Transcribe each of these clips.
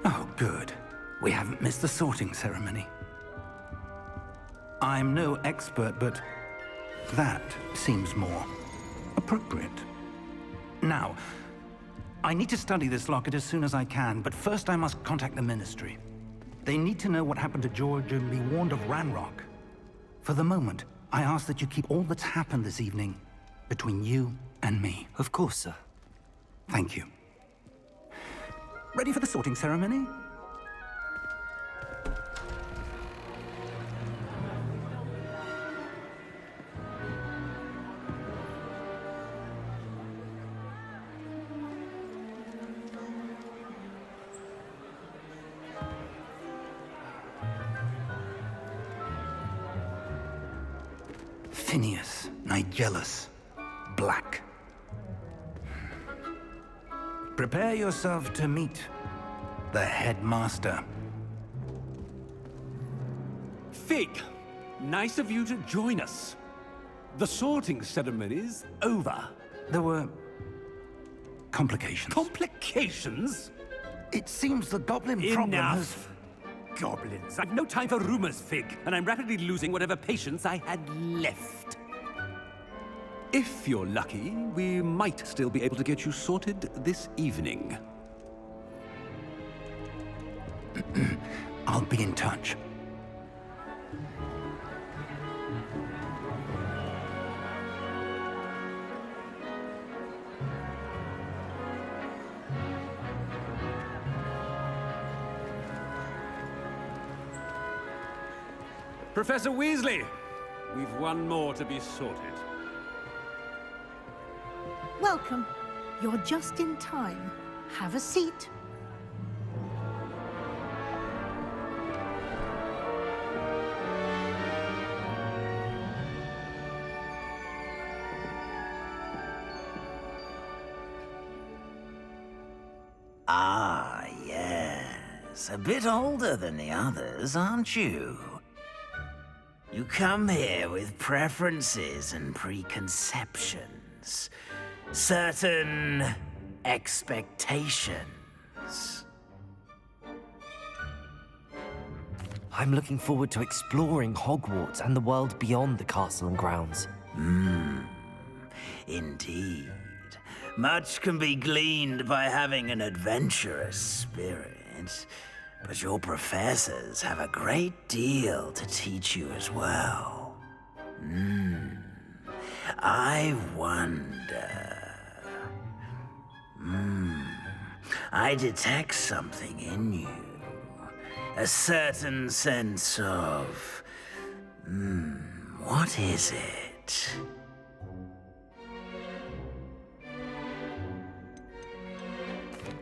Oh, good. We haven't missed the sorting ceremony. I'm no expert, but that seems more appropriate. Now, I need to study this locket as soon as I can, but first I must contact the Ministry. They need to know what happened to George and be warned of Ranrock. For the moment, I ask that you keep all that's happened this evening between you and me. Of course, sir. Thank you. Ready for the sorting ceremony? Phineas, Nigellus, Black. Prepare yourself to meet the headmaster. Fig, nice of you to join us. The sorting ceremony's over. There were complications. Complications? It seems the goblin problem has... Enough! Goblins. I've no time for rumors, Fig, and I'm rapidly losing whatever patience I had left. If you're lucky, we might still be able to get you sorted this evening. I'll be in touch. Professor Weasley, we've one more to be sorted. Welcome. You're just in time. Have a seat. Ah, yes. A bit older than the others, aren't you? You come here with preferences and preconceptions. Certain expectations. I'm looking forward to exploring Hogwarts and the world beyond the castle and grounds. Indeed. Much can be gleaned by having an adventurous spirit, but your professors have a great deal to teach you as well. I wonder... I detect something in you. A certain sense of... what is it?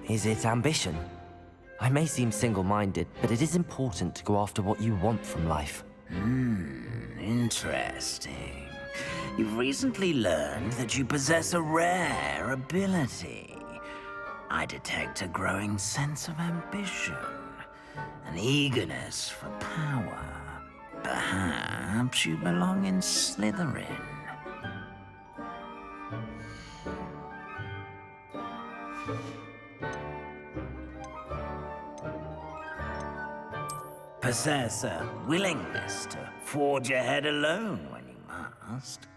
Is it ambition? I may seem single-minded, but it is important to go after what you want from life. Interesting. You've recently learned that you possess a rare ability. I detect a growing sense of ambition, an eagerness for power. Perhaps you belong in Slytherin. Possess a willingness to forge ahead alone when you must.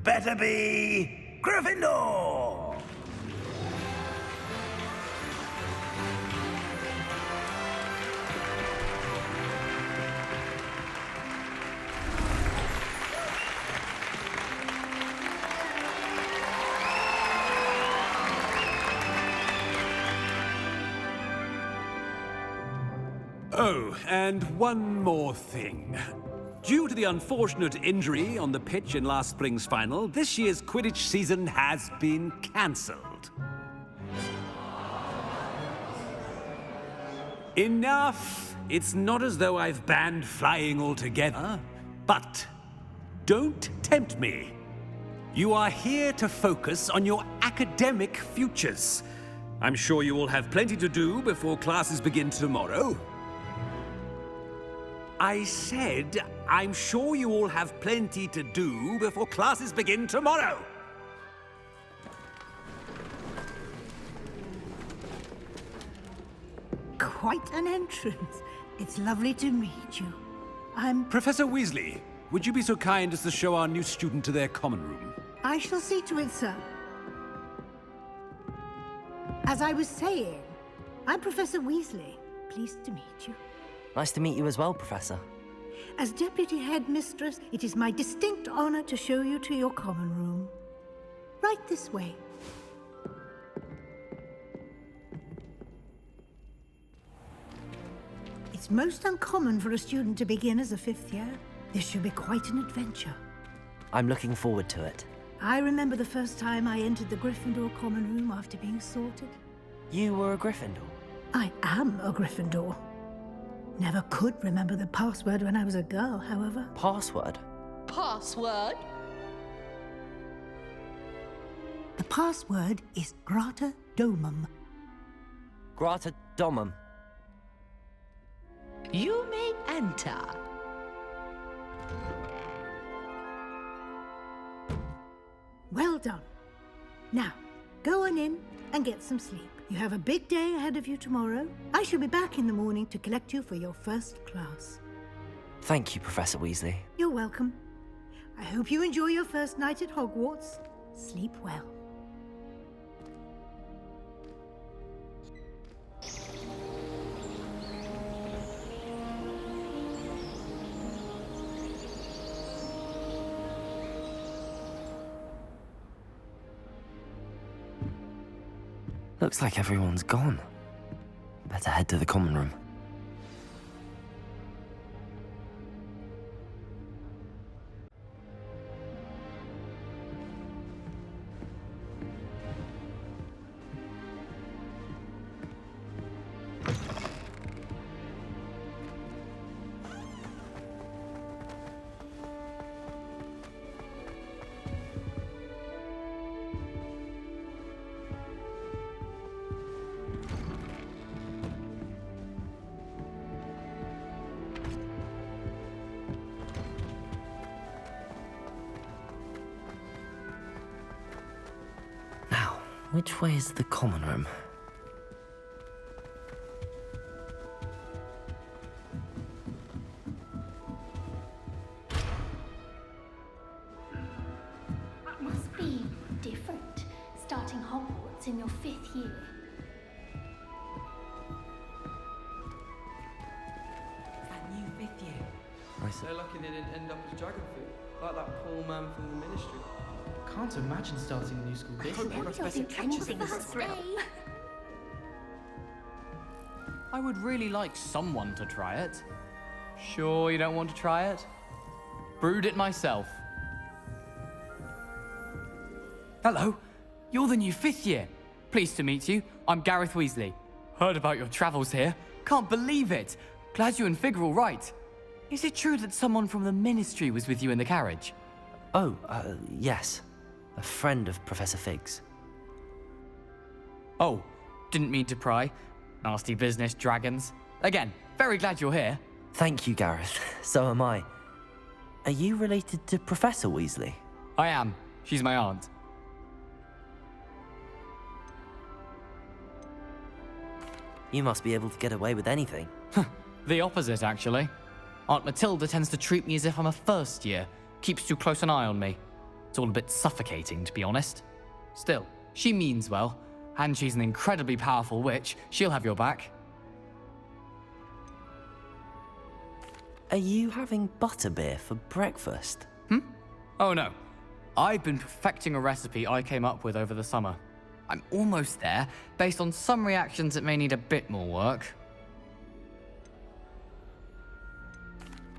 Better be Gryffindor! Oh, and one more thing. Due to the unfortunate injury on the pitch in last spring's final, this year's Quidditch season has been cancelled. Enough! It's not as though I've banned flying altogether, but don't tempt me. You are here to focus on your academic futures. I'm sure you will have plenty to do before classes begin tomorrow. I said I'm sure you all have plenty to do before classes begin tomorrow. Quite an entrance. It's lovely to meet you. Professor Weasley, would you be so kind as to show our new student to their common room? I shall see to it, sir. As I was saying, I'm Professor Weasley. Pleased to meet you. Nice to meet you as well, Professor. As Deputy Headmistress, it is my distinct honor to show you to your common room. Right this way. It's most uncommon for a student to begin as a fifth year. This should be quite an adventure. I'm looking forward to it. I remember the first time I entered the Gryffindor common room after being sorted. You were a Gryffindor? I am a Gryffindor. Never could remember the password when I was a girl, however. Password? Password? The password is Grata Domum. Grata Domum. You may enter. Well done. Now, go on in and get some sleep. You have a big day ahead of you tomorrow. I shall be back in the morning to collect you for your first class. Thank you, Professor Weasley. You're welcome. I hope you enjoy your first night at Hogwarts. Sleep well. Looks like everyone's gone. Better head to the common room. Which way is the common room? That must be different, starting Hogwarts in your 5th year. That new 5th year. Nice. So lucky they didn't end up as dragon fruit, like that poor man from the ministry. Can't imagine starting a new school this year. I would really like someone to try it. Sure you don't want to try it? Brewed it myself. Hello, you're the new 5th year. Pleased to meet you. I'm Gareth Weasley. Heard about your travels here. Can't believe it. Glad you and Fig are all right. Is it true that someone from the ministry was with you in the carriage? Oh, yes. A friend of Professor Fig's. Oh, didn't mean to pry. Nasty business, dragons. Again, very glad you're here. Thank you, Gareth. So am I. Are you related to Professor Weasley? I am. She's my aunt. You must be able to get away with anything. The opposite, actually. Aunt Matilda tends to treat me as if I'm a first year. Keeps too close an eye on me. It's all a bit suffocating, to be honest. Still, she means well, and she's an incredibly powerful witch. She'll have your back. Are you having butterbeer for breakfast? Oh no. I've been perfecting a recipe I came up with over the summer. I'm almost there, based on some reactions that may need a bit more work.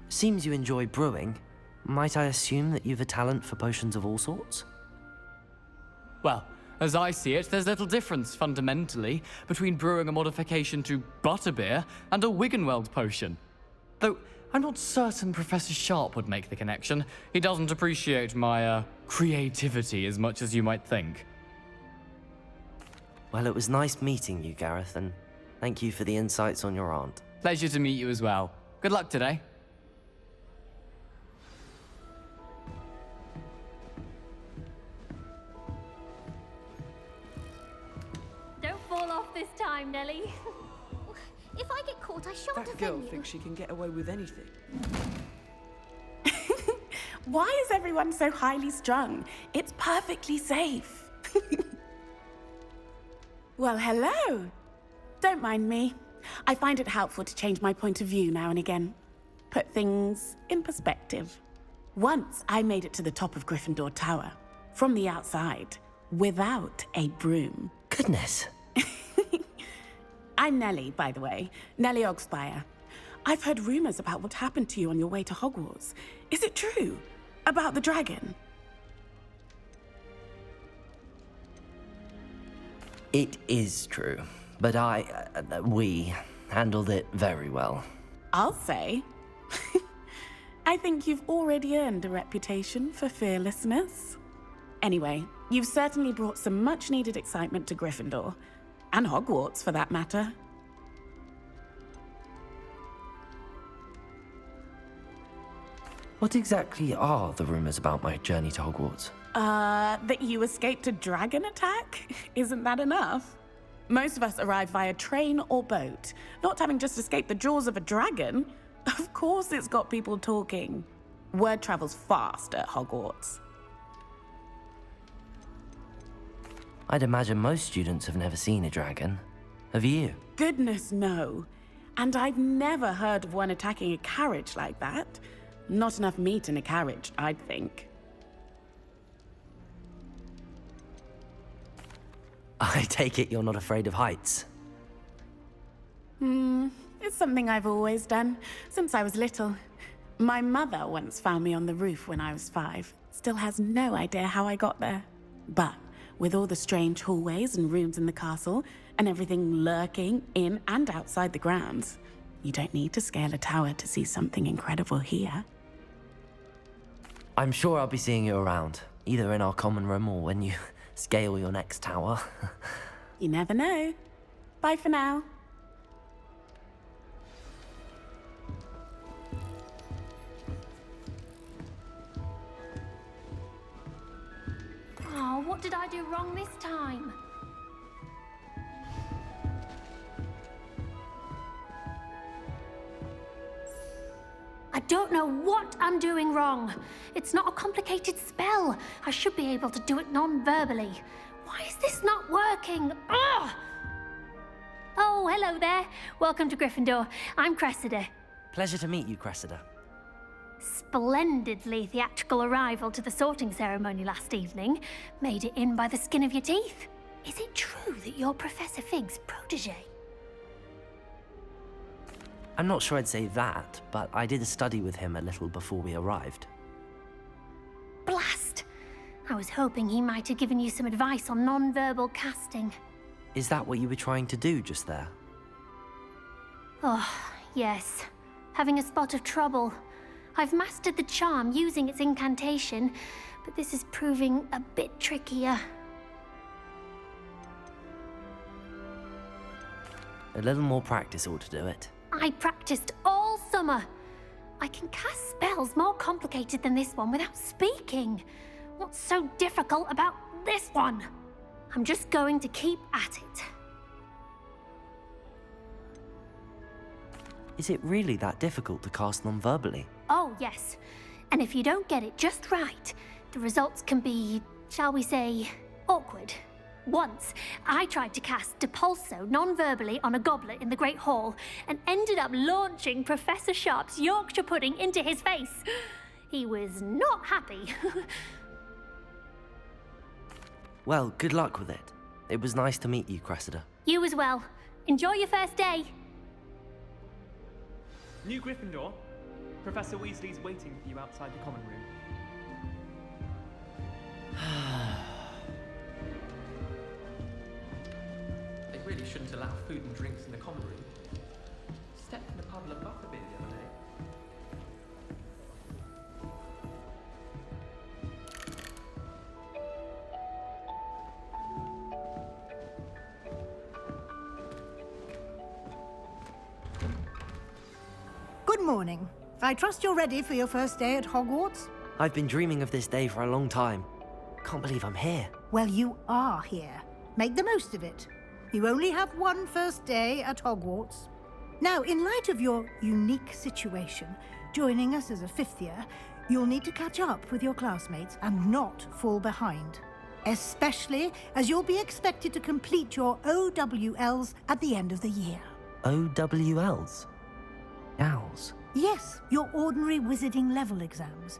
Seems you enjoy brewing. Might I assume that you've a talent for potions of all sorts? Well, as I see it, there's little difference, fundamentally, between brewing a modification to butterbeer and a Wiggenweld potion. Though, I'm not certain Professor Sharp would make the connection. He doesn't appreciate my, creativity as much as you might think. Well, it was nice meeting you, Gareth, and thank you for the insights on your aunt. Pleasure to meet you as well. Good luck today. time, Nellie. If I get caught, I shan't That girl offend you. thinks she can get away with anything. Why is everyone so highly strung? It's perfectly safe. Well, hello. Don't mind me. I find it helpful to change my point of view now and again. Put things in perspective. Once I made it to the top of Gryffindor Tower, from the outside, without a broom. Goodness. I'm Nellie, by the way. Nellie Ogspire. I've heard rumors about what happened to you on your way to Hogwarts. Is it true? About the dragon? It is true, but we handled it very well. I'll say. I think you've already earned a reputation for fearlessness. Anyway, you've certainly brought some much-needed excitement to Gryffindor. And Hogwarts, for that matter. What exactly are the rumors about my journey to Hogwarts? That you escaped a dragon attack? Isn't that enough? Most of us arrive via train or boat, not having just escaped the jaws of a dragon. Of course it's got people talking. Word travels fast at Hogwarts. I'd imagine most students have never seen a dragon. Have you? Goodness, no. And I've never heard of one attacking a carriage like that. Not enough meat in a carriage, I'd think. I take it you're not afraid of heights. It's something I've always done, since I was little. My mother once found me on the roof when I was 5. Still has no idea how I got there. But with all the strange hallways and rooms in the castle, and everything lurking in and outside the grounds, you don't need to scale a tower to see something incredible here. I'm sure I'll be seeing you around, either in our common room or when you scale your next tower. You never know. Bye for now. Oh, what did I do wrong this time? I don't know what I'm doing wrong. It's not a complicated spell. I should be able to do it non-verbally. Why is this not working? Ugh! Oh, hello there. Welcome to Gryffindor. I'm Cressida. Pleasure to meet you, Cressida. Splendidly theatrical arrival to the sorting ceremony last evening. Made it in by the skin of your teeth. Is it true that you're Professor Fig's protege? I'm not sure I'd say that, but I did a study with him a little before we arrived. Blast! I was hoping he might have given you some advice on non-verbal casting. Is that what you were trying to do just there? Oh, yes. Having a spot of trouble. I've mastered the charm using its incantation, but this is proving a bit trickier. A little more practice ought to do it. I practiced all summer. I can cast spells more complicated than this one without speaking. What's so difficult about this one? I'm just going to keep at it. Is it really that difficult to cast non-verbally? Oh, yes. And if you don't get it just right, the results can be, shall we say, awkward. Once, I tried to cast Depulso non-verbally on a goblet in the Great Hall and ended up launching Professor Sharp's Yorkshire pudding into his face. He was not happy. Well, good luck with it. It was nice to meet you, Cressida. You as well. Enjoy your first day. New Gryffindor. Professor Weasley's waiting for you outside the common room. They really shouldn't allow food and drinks in the common room. Stepped in a puddle of butterbeer the other day. Good morning. I trust you're ready for your first day at Hogwarts? I've been dreaming of this day for a long time. Can't believe I'm here. Well, you are here. Make the most of it. You only have one first day at Hogwarts. Now, in light of your unique situation, joining us as a fifth year, you'll need to catch up with your classmates and not fall behind. Especially as you'll be expected to complete your OWLs at the end of the year. OWLs? Owls? Yes, your ordinary wizarding level exams.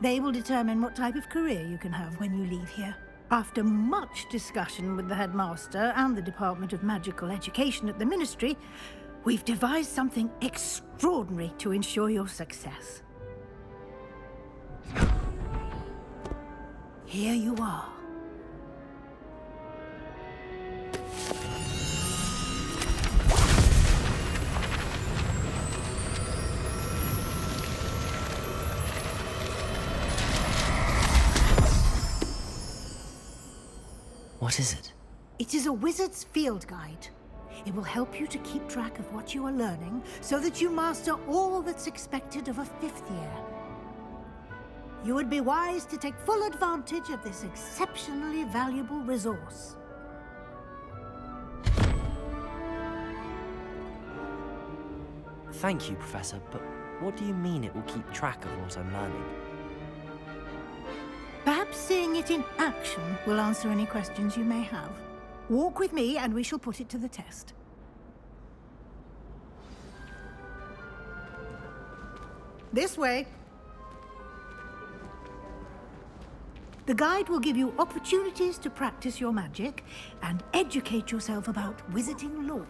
They will determine what type of career you can have when you leave here. After much discussion with the headmaster and the Department of Magical Education at the Ministry, we've devised something extraordinary to ensure your success. Here you are. What is it? It is a wizard's field guide. It will help you to keep track of what you are learning so that you master all that's expected of a fifth year. You would be wise to take full advantage of this exceptionally valuable resource. Thank you, Professor, but what do you mean it will keep track of what I'm learning? Perhaps seeing it in action will answer any questions you may have. Walk with me and we shall put it to the test. This way. The guide will give you opportunities to practice your magic and educate yourself about wizarding lore.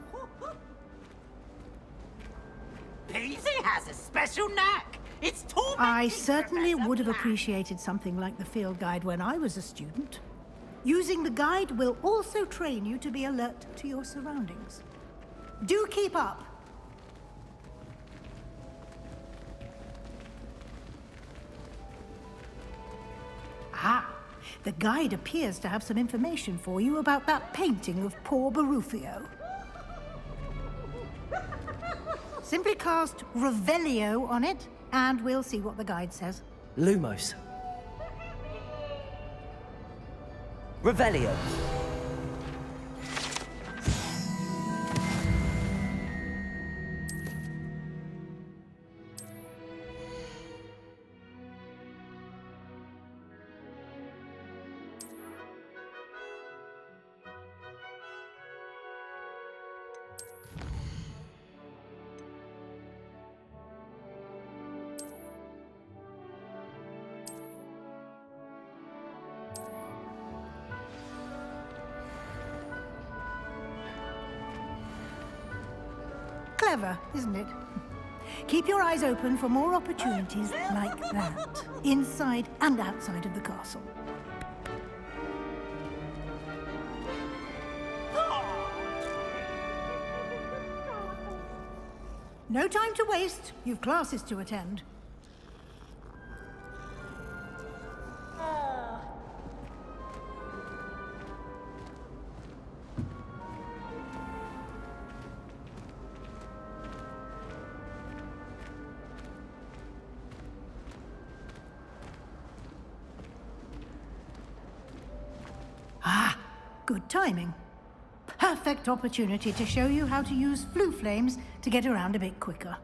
Peasy has a special knack. It's tormenting. I certainly would have appreciated something like the field guide when I was a student. Using the guide will also train you to be alert to your surroundings. Do keep up. Ah, the guide appears to have some information for you about that painting of poor Barufio. Simply cast Revelio on it, and we'll see what the guide says. Lumos. Revelio. Clever, isn't it? Keep your eyes open for more opportunities like that, inside and outside of the castle. No time to waste. You've classes to attend. Ah, good timing. Perfect opportunity to show you how to use flue flames to get around a bit quicker.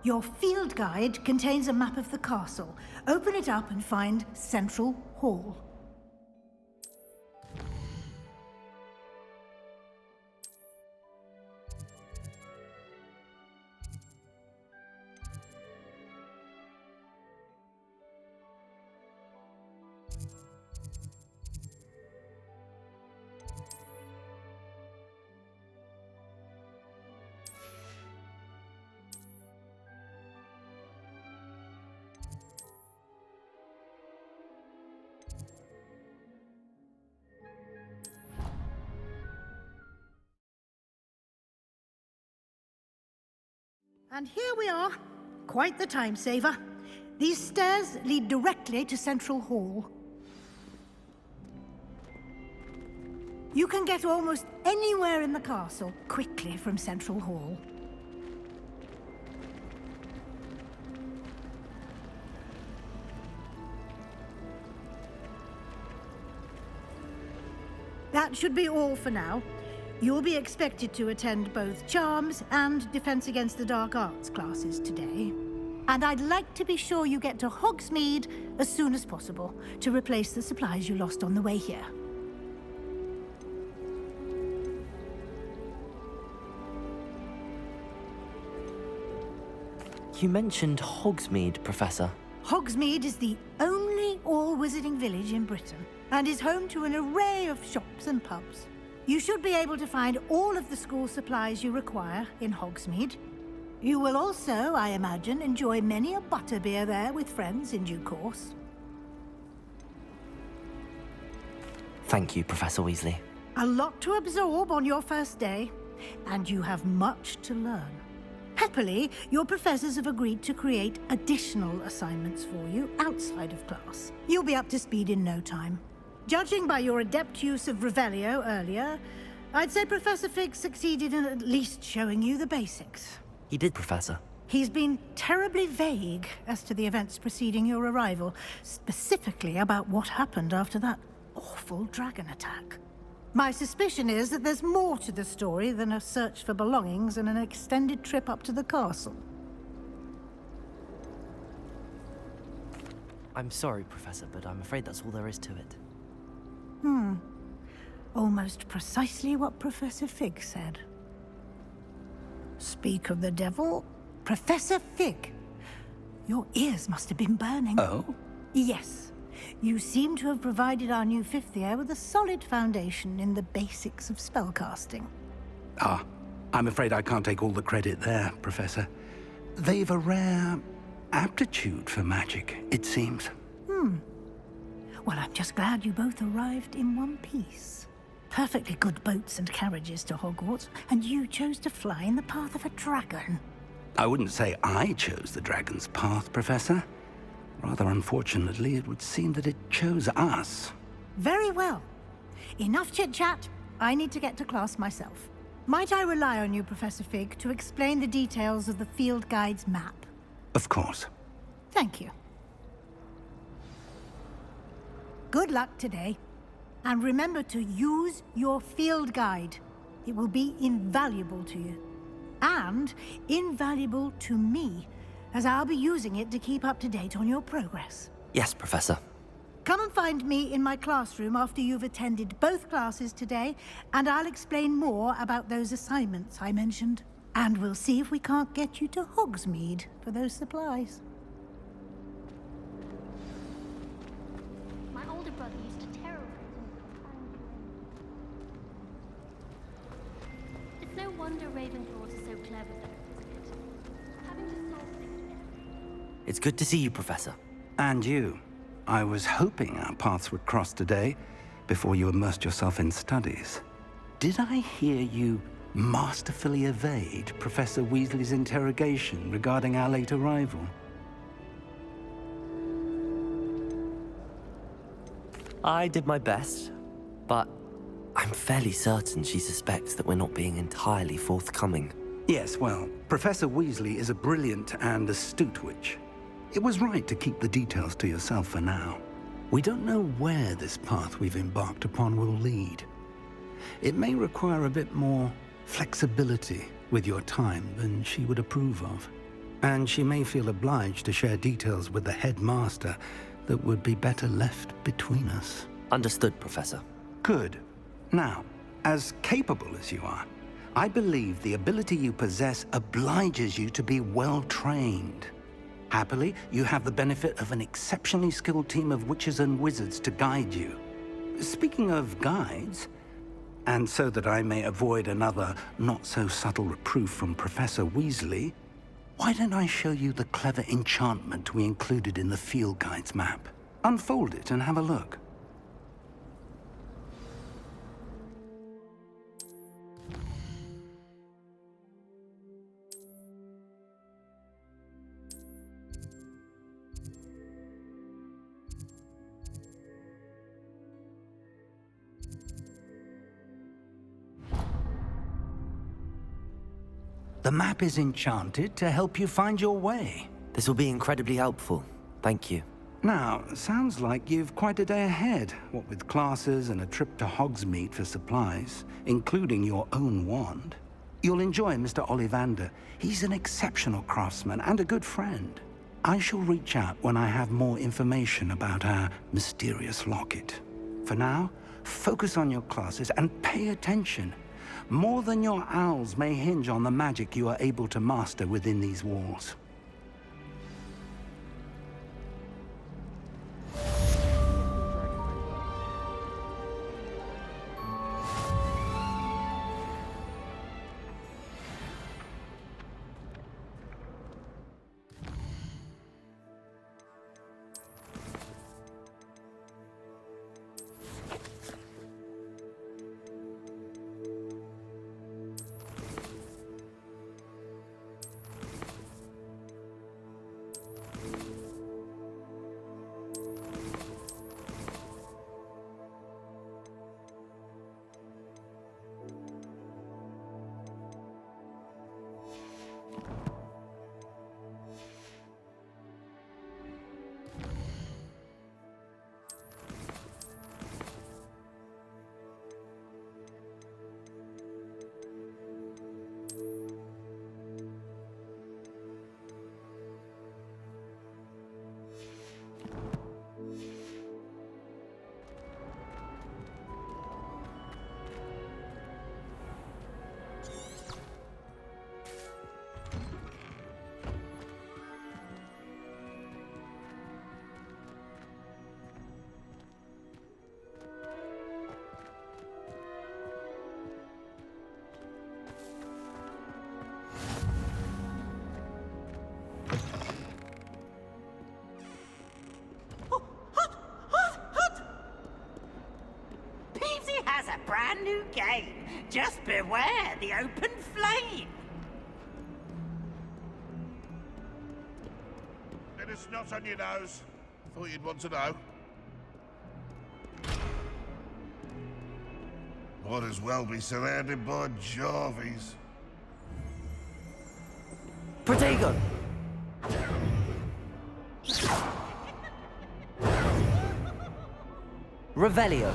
Your field guide contains a map of the castle. Open it up and find Central Hall. And here we are. Quite the time saver. These stairs lead directly to Central Hall. You can get almost anywhere in the castle quickly from Central Hall. That should be all for now. You'll be expected to attend both Charms and Defense Against the Dark Arts classes today. And I'd like to be sure you get to Hogsmeade as soon as possible to replace the supplies you lost on the way here. You mentioned Hogsmeade, Professor. Hogsmeade is the only all-wizarding village in Britain and is home to an array of shops and pubs. You should be able to find all of the school supplies you require in Hogsmeade. You will also, I imagine, enjoy many a butterbeer there with friends in due course. Thank you, Professor Weasley. A lot to absorb on your first day, and you have much to learn. Happily, your professors have agreed to create additional assignments for you outside of class. You'll be up to speed in no time. Judging by your adept use of Revelio earlier, I'd say Professor Fig succeeded in at least showing you the basics. He did, Professor. He's been terribly vague as to the events preceding your arrival, specifically about what happened after that awful dragon attack. My suspicion is that there's more to the story than a search for belongings and an extended trip up to the castle. I'm sorry, Professor, but I'm afraid that's all there is to it. Almost precisely what Professor Fig said. Speak of the devil, Professor Fig. Your ears must have been burning. Oh? Yes. You seem to have provided our new fifth year with a solid foundation in the basics of spellcasting. Ah, I'm afraid I can't take all the credit there, Professor. They've a rare aptitude for magic, it seems. Well, I'm just glad you both arrived in one piece. Perfectly good boats and carriages to Hogwarts, and you chose to fly in the path of a dragon. I wouldn't say I chose the dragon's path, Professor. Rather unfortunately, it would seem that it chose us. Very well. Enough chit-chat. I need to get to class myself. Might I rely on you, Professor Fig, to explain the details of the field guide's map? Of course. Thank you. Good luck today. And remember to use your field guide. It will be invaluable to you. And invaluable to me, as I'll be using it to keep up to date on your progress. Yes, Professor. Come and find me in my classroom after you've attended both classes today, and I'll explain more about those assignments I mentioned. And we'll see if we can't get you to Hogsmeade for those supplies. My older brother used to terrorize me. It's no wonder Ravenclaws are so clever, though, isn't it? Having to solve things. It's good to see you, Professor. And you. I was hoping our paths would cross today, before you immersed yourself in studies. Did I hear you masterfully evade Professor Weasley's interrogation regarding our late arrival? I did my best, but I'm fairly certain she suspects that we're not being entirely forthcoming. Yes, well, Professor Weasley is a brilliant and astute witch. It was right to keep the details to yourself for now. We don't know where this path we've embarked upon will lead. It may require a bit more flexibility with your time than she would approve of. And she may feel obliged to share details with the headmaster that would be better left between us. Understood, Professor. Good. Now, as capable as you are, I believe the ability you possess obliges you to be well-trained. Happily, you have the benefit of an exceptionally skilled team of witches and wizards to guide you. Speaking of guides, and so that I may avoid another not-so-subtle reproof from Professor Weasley, why don't I show you the clever enchantment we included in the field guide's map? Unfold it and have a look. The map is enchanted to help you find your way. This will be incredibly helpful. Thank you. Now, sounds like you've quite a day ahead, what with classes and a trip to Hogsmeade for supplies, including your own wand. You'll enjoy Mr. Ollivander. He's an exceptional craftsman and a good friend. I shall reach out when I have more information about our mysterious locket. For now, focus on your classes and pay attention. More than your owls may hinge on the magic you are able to master within these walls. Brand new game. Just beware the open flame. Bit of snot on your nose. Thought you'd want to know. Might as well be surrounded by Jarvies. Protego! Revelio.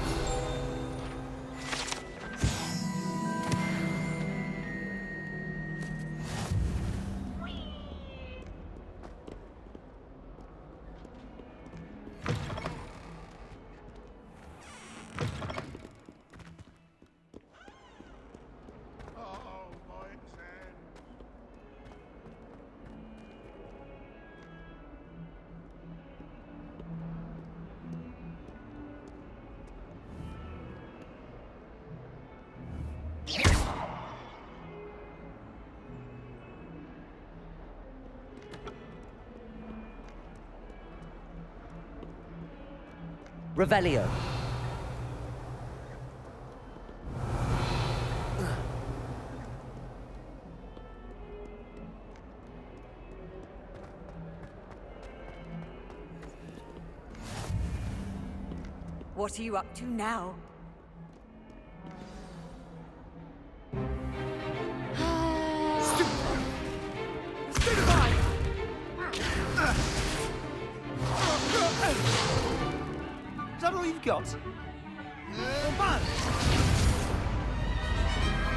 Revelio. What are you up to now? Is that all you've got?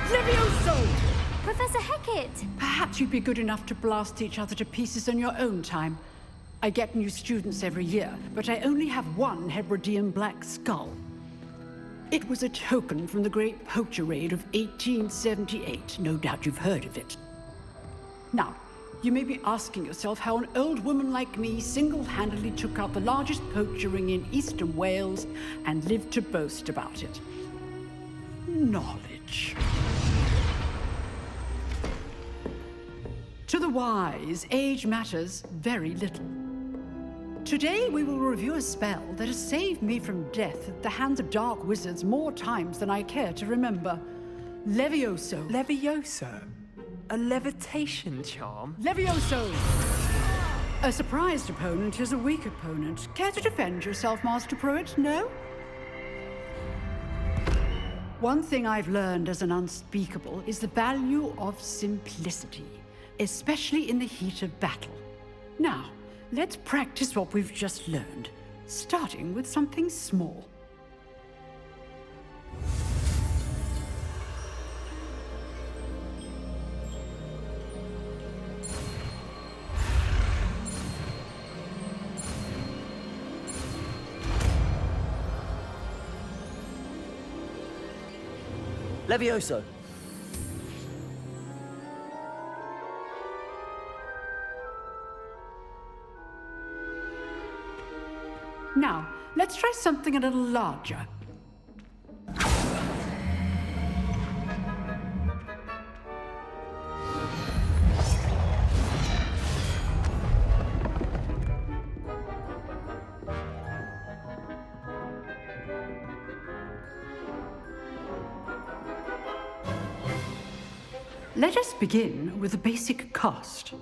Levioso! Professor Hecat! Perhaps you'd be good enough to blast each other to pieces in your own time. I get new students every year, but I only have one Hebridean black skull. It was a token from the Great Poacher Raid of 1878. No doubt you've heard of it. Now, you may be asking yourself how an old woman like me single-handedly took out the largest poacher ring in eastern Wales and lived to boast about it. Knowledge. To the wise, age matters very little. Today we will review a spell that has saved me from death at the hands of dark wizards more times than I care to remember. Levioso. Levioso? A levitation charm? Levioso! A surprised opponent is a weak opponent. Care to defend yourself, Master Pruitt? No? One thing I've learned as an unspeakable is the value of simplicity, especially in the heat of battle. Now, let's practice what we've just learned, starting with something small. Levioso! Now, let's try something a little larger. Let us begin with a basic cast.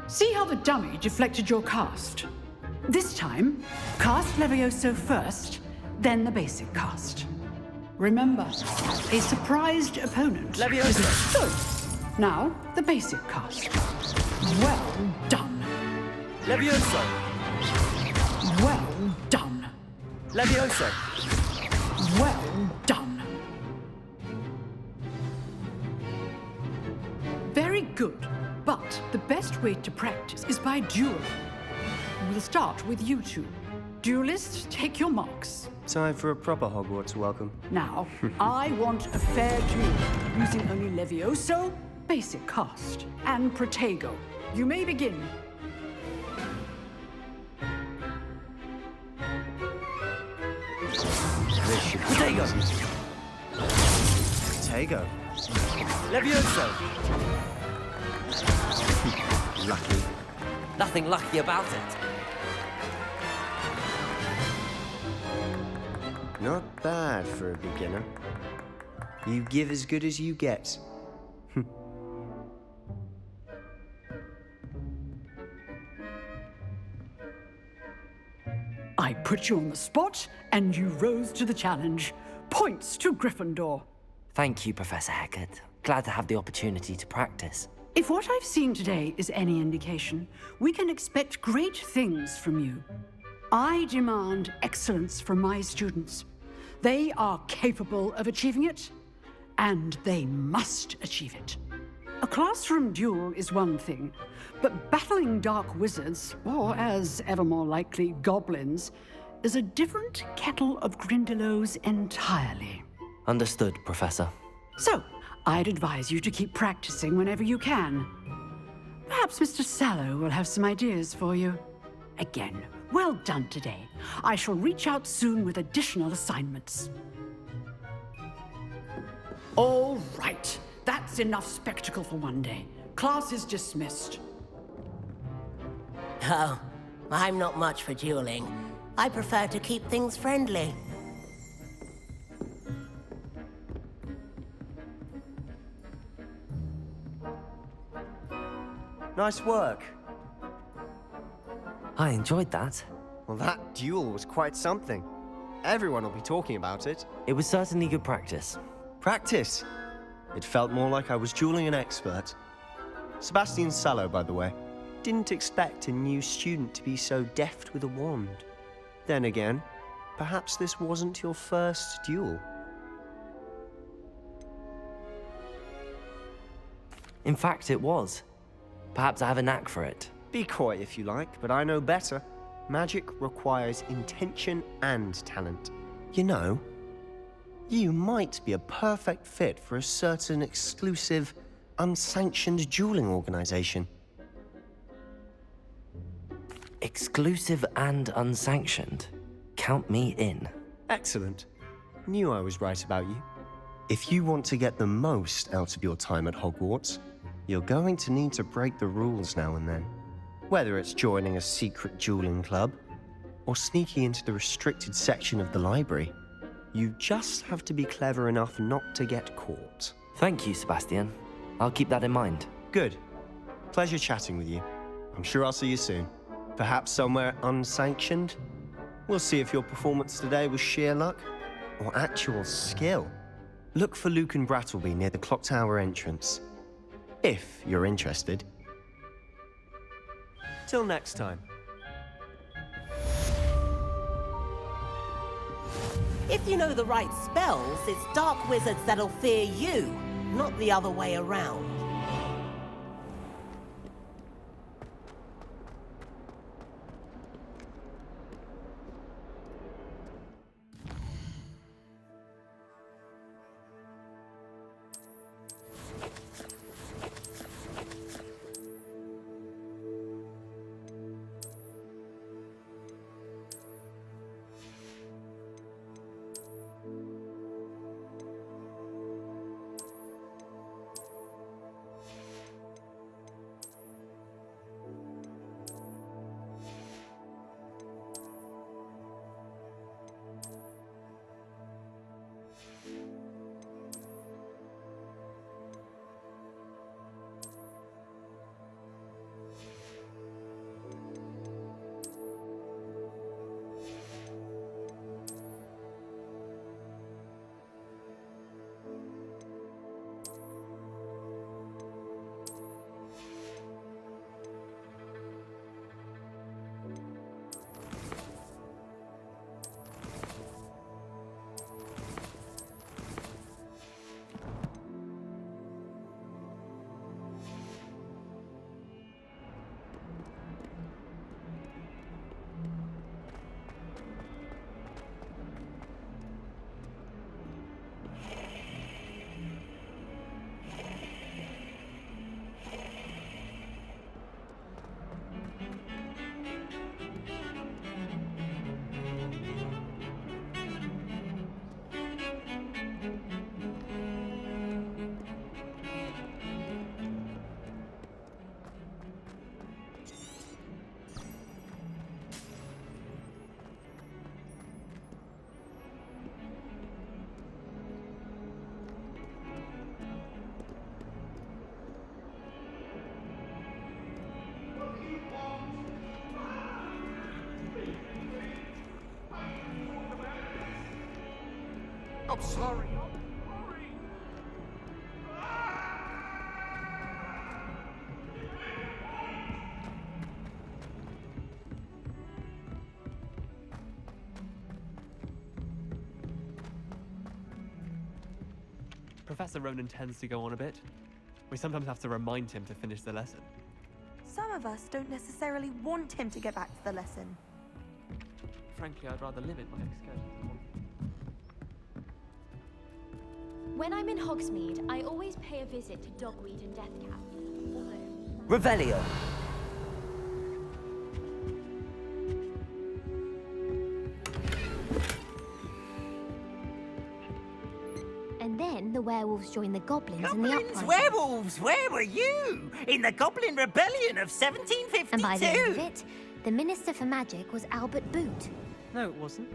See how the dummy deflected your cast? This time, cast Levioso first, then the basic cast. Remember, a surprised opponent. Levioso! Good. Now, the basic cast. Well done. Levioso! Well done. Levioso! Well done. Very good. But the best way to practice is by duel. We'll start with you two. Duelists, take your marks. Time for a proper Hogwarts welcome. Now, I want a fair duel, using only Levioso, basic cast, and Protego. You may begin. Protego! Protego. Levioso! Lucky. Nothing lucky about it. Not bad for a beginner. You give as good as you get. I put you on the spot, and you rose to the challenge. Points to Gryffindor. Thank you, Professor Hecat. Glad to have the opportunity to practice. If what I've seen today is any indication, we can expect great things from you. I demand excellence from my students. They are capable of achieving it, and they must achieve it. A classroom duel is one thing, but battling dark wizards, or as ever more likely, goblins, is a different kettle of Grindylows entirely. Understood, Professor. So, I'd advise you to keep practicing whenever you can. Perhaps Mr. Sallow will have some ideas for you. Again, well done today. I shall reach out soon with additional assignments. All right. That's enough spectacle for one day. Class is dismissed. Oh, I'm not much for dueling. I prefer to keep things friendly. Nice work. I enjoyed that. Well, that duel was quite something. Everyone will be talking about it. It was certainly good practice. Practice? It felt more like I was dueling an expert. Sebastian Sallow, by the way. Didn't expect a new student to be so deft with a wand. Then again, perhaps this wasn't your first duel. In fact, it was. Perhaps I have a knack for it. Be coy if you like, but I know better. Magic requires intention and talent. You know, you might be a perfect fit for a certain exclusive, unsanctioned dueling organization. Exclusive and unsanctioned? Count me in. Excellent. Knew I was right about you. If you want to get the most out of your time at Hogwarts, you're going to need to break the rules now and then. Whether it's joining a secret dueling club, or sneaking into the restricted section of the library, you just have to be clever enough not to get caught. Thank you, Sebastian. I'll keep that in mind. Good. Pleasure chatting with you. I'm sure I'll see you soon. Perhaps somewhere unsanctioned? We'll see if your performance today was sheer luck or actual skill. Look for Luke and Brattleby near the clock tower entrance. if you're interested. Till next time. If you know the right spells, it's dark wizards that'll fear you, not the other way around. I'm sorry. Professor Ronan tends to go on a bit. We sometimes have to remind him to finish the lesson. Some of us don't necessarily want him to get back to the lesson. Frankly, I'd rather limit my excursions. When I'm in Hogsmeade, I always pay a visit to Dogweed and Deathcap. Revelio. And then the werewolves join the goblins in the Goblins, uprising. werewolves, where were you? In the Goblin Rebellion of 1752? And by the end of it, the Minister for Magic was Albert Boot. No, it wasn't.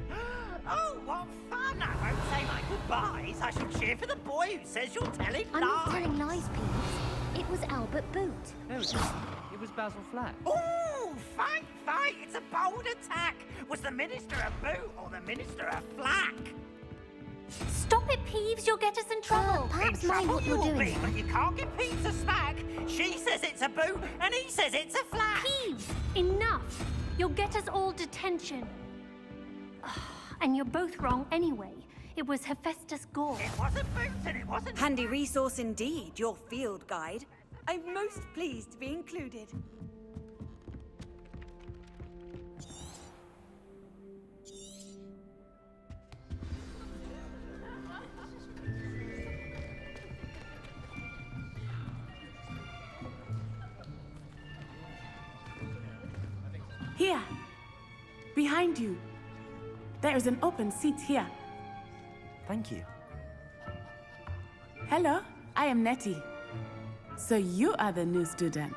Oh, what fun! I won't say my goodbyes. I shall cheer for the boy who says you're telling I'm lies. not telling lies, Peeves. It was Albert Boot. No, it wasn't. It was Basil Flack. Ooh, fight! It's a bold attack. Was the Minister a boot or the Minister a flack? Stop it, Peeves. You'll get us in trouble. Perhaps In mind trouble what you're you'll doing. be, but you can't give Peeves a smack. She says it's a boot, and he says it's a flack. Peeves, enough. You'll get us all detention. And you're both wrong anyway. It was Hephaestus Gore. It wasn't boot and it wasn't... Handy resource indeed, your field guide. I'm most pleased to be included. Here, behind you. There is an open seat here. Thank you. Hello, I am Nettie. So you are the new student.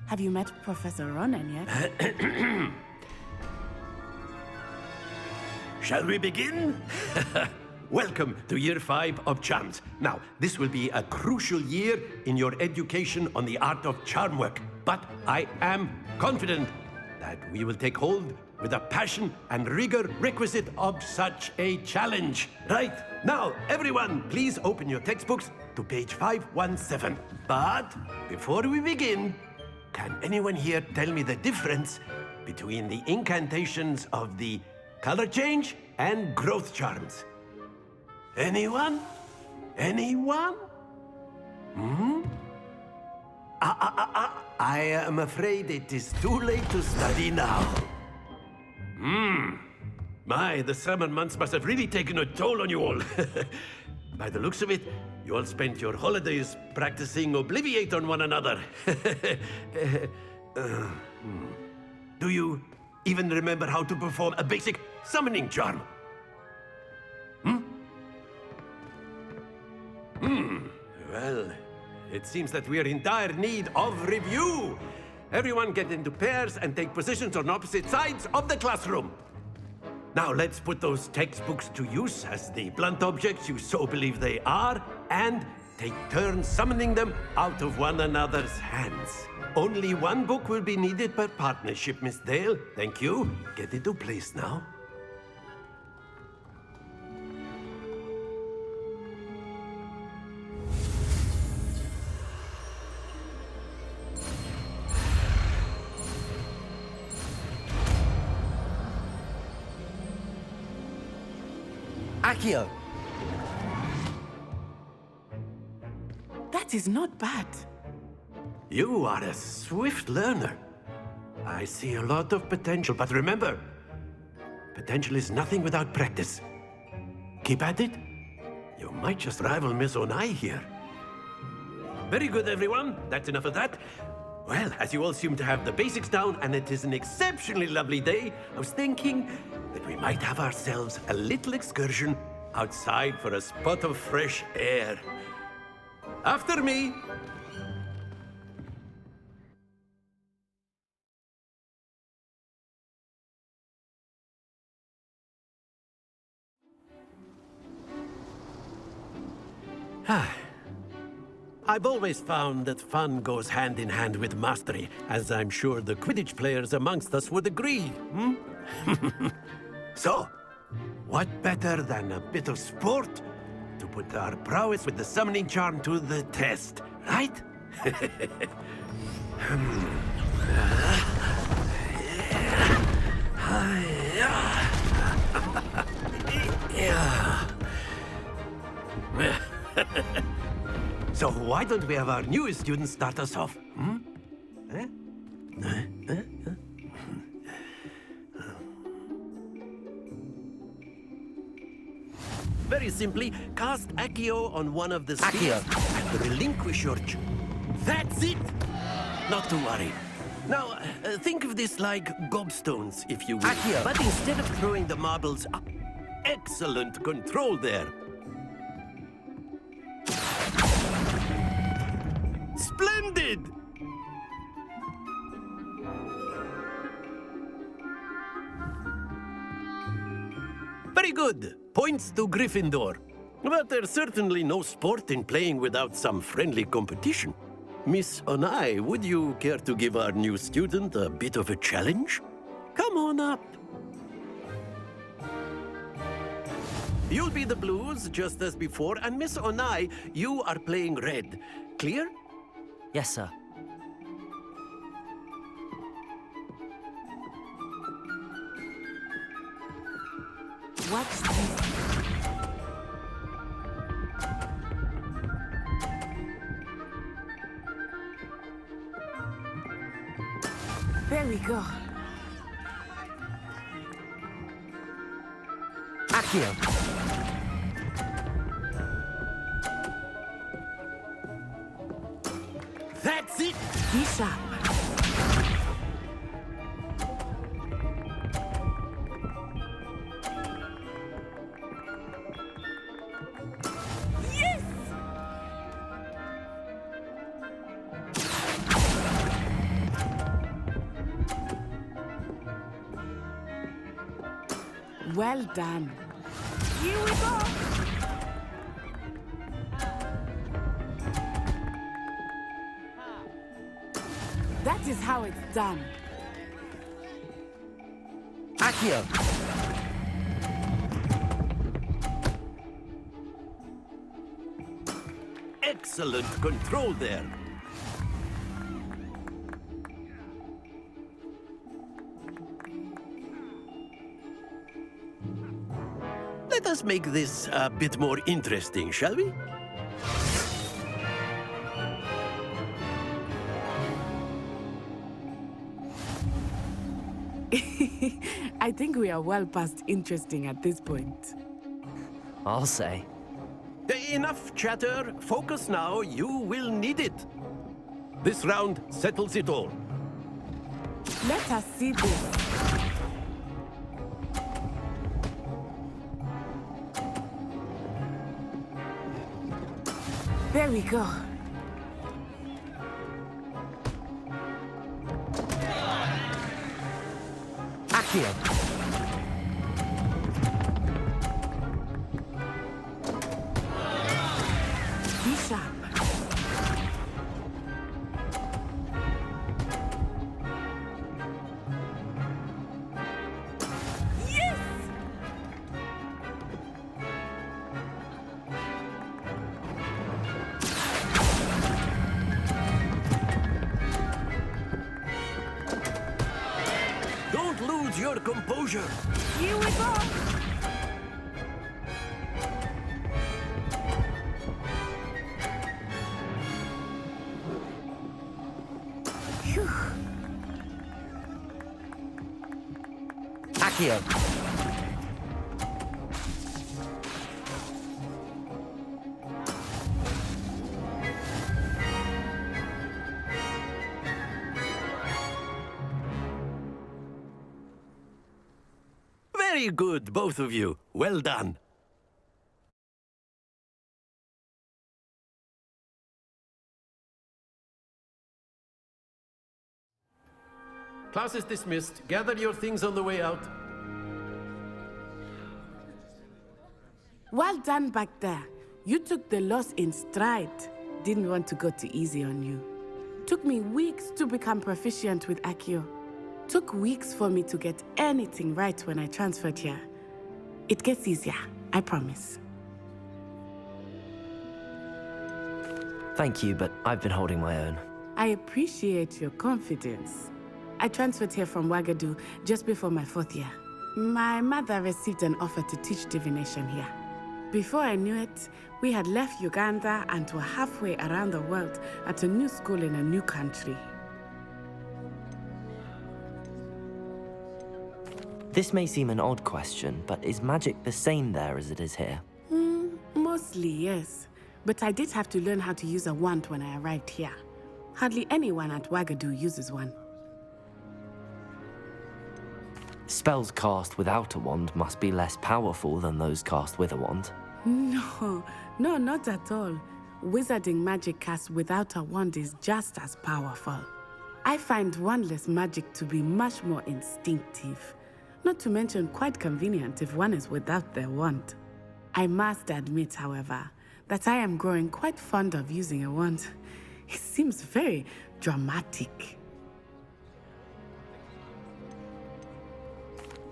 Have you met Professor Ronan yet? Shall we begin? Welcome to Year 5 of Charms. Now, this will be a crucial year in your education on the art of charm work. But I am confident that we will take hold with the passion and rigor requisite of such a challenge. Right, now, everyone, please open your textbooks to page 517. But before we begin, can anyone here tell me the difference between the incantations of the color change and growth charms? Anyone? Anyone? I am afraid it is too late to study now. My, the summer months must have really taken a toll on you all. By the looks of it, you all spent your holidays practicing Obliviate on one another. Do you even remember how to perform a basic summoning charm? Well, it seems that we are in dire need of review. Everyone get into pairs and take positions on opposite sides of the classroom. Now let's put those textbooks to use as the blunt objects you so believe they are, and take turns summoning them out of one another's hands. Only one book will be needed per partnership, Miss Dale. Thank you. Get into place now. Accio! That is not bad. You are a swift learner. I see a lot of potential, but remember, potential is nothing without practice. Keep at it. You might just rival Miss Onai here. Very good, everyone. That's enough of that. Well, as you all seem to have the basics down, and it is an exceptionally lovely day, I was thinking that we might have ourselves a little excursion outside for a spot of fresh air. After me. I've always found that fun goes hand in hand with mastery, as I'm sure the Quidditch players amongst us would agree. So, what better than a bit of sport to put our prowess with the summoning charm to the test, right? So why don't we have our newest student start us off? Very simply, cast Accio on one of the spheres and relinquish your... That's it! Not to worry. Now, think of this like gobstones, if you will. Accio! But instead of throwing the marbles up... Excellent control there. Splendid! Very good. Points to Gryffindor. But there's certainly no sport in playing without some friendly competition. Miss Onai, would you care to give our new student a bit of a challenge? Come on up. You'll be the blues, just as before, and Miss Onai, you are playing red. Clear? Yes, sir. What's this? There we go. Accio! That's it! Be sharp. Yes! Well done. Here we go! That is how it's done. Accio! excellent control there. Let us make this a bit more interesting, shall we? I think we are well past interesting at this point. I'll say. Enough chatter. Focus now. You will need it. This round settles it all. Let us see this. There we go. Accio. Be sharp. Yes! Don't lose your composure. Here we go. Phew. Accio. Very good, both of you. Well done. Class is dismissed. Gather your things on the way out. Well done back there. You took the loss in stride. Didn't want to go too easy on you. Took me weeks to become proficient with Accio. Took weeks for me to get anything right when I transferred here. It gets easier, I promise. Thank you, but I've been holding my own. I appreciate your confidence. I transferred here from Ouagadougou just before my 4th year. My mother received an offer to teach divination here. Before I knew it, we had left Uganda and were halfway around the world at a new school in a new country. This may seem an odd question, but is magic the same there as it is here? Mostly, yes. But I did have to learn how to use a wand when I arrived here. Hardly anyone at Ouagadougou uses one. Spells cast without a wand must be less powerful than those cast with a wand. No, not at all. Wizarding magic cast without a wand is just as powerful. I find wandless magic to be much more instinctive. Not to mention quite convenient if one is without their wand. I must admit, however, that I am growing quite fond of using a wand. It seems very dramatic.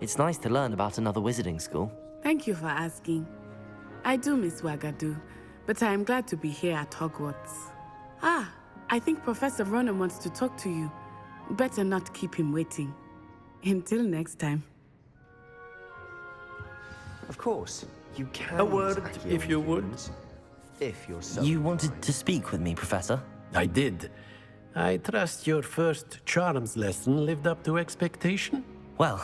It's nice to learn about another wizarding school. Thank you for asking. I do miss Ouagadougou, but I am glad to be here at Hogwarts. Ah, I think Professor Ronan wants to talk to you. Better not keep him waiting. Until next time. Of course, you can. A word, if you would. If you're so. You wanted to speak with me, Professor? I did. I trust your first charms lesson lived up to expectation? Well,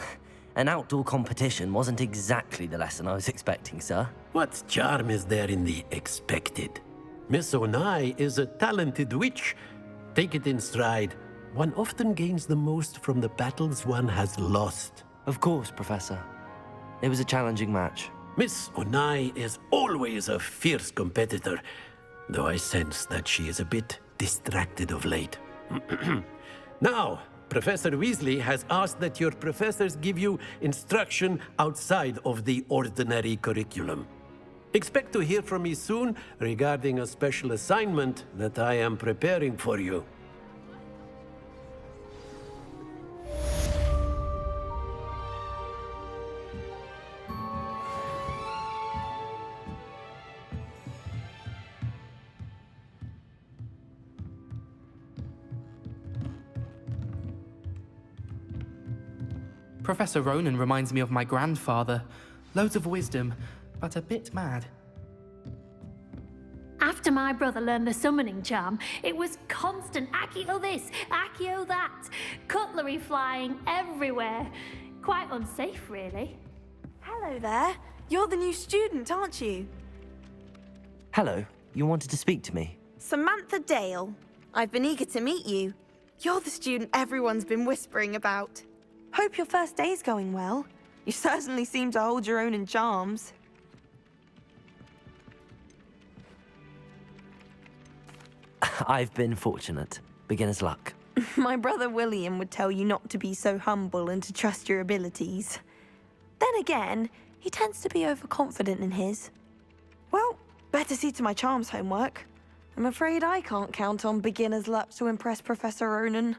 an outdoor competition wasn't exactly the lesson I was expecting, sir. What charm is there in the expected? Miss Onai is a talented witch. Take it in stride. One often gains the most from the battles one has lost. Of course, Professor. It was a challenging match. Miss Onai is always a fierce competitor, though I sense that she is a bit distracted of late. Now, Professor Weasley has asked that your professors give you instruction outside of the ordinary curriculum. Expect to hear from me soon regarding a special assignment that I am preparing for you. Professor Ronan reminds me of my grandfather. Loads of wisdom, but a bit mad. After my brother learned the summoning charm, it was constant Accio this, Accio that. Cutlery flying everywhere. Quite unsafe, really. Hello there. You're the new student, aren't you? Hello, you wanted to speak to me? Samantha Dale. I've been eager to meet you. You're the student everyone's been whispering about. Hope your first day's going well. You certainly seem to hold your own in charms. I've been fortunate. Beginner's luck. My brother William would tell you not to be so humble and to trust your abilities. Then again, he tends to be overconfident in his. Well, better see to my charms homework. I'm afraid I can't count on beginner's luck to impress Professor Ronan.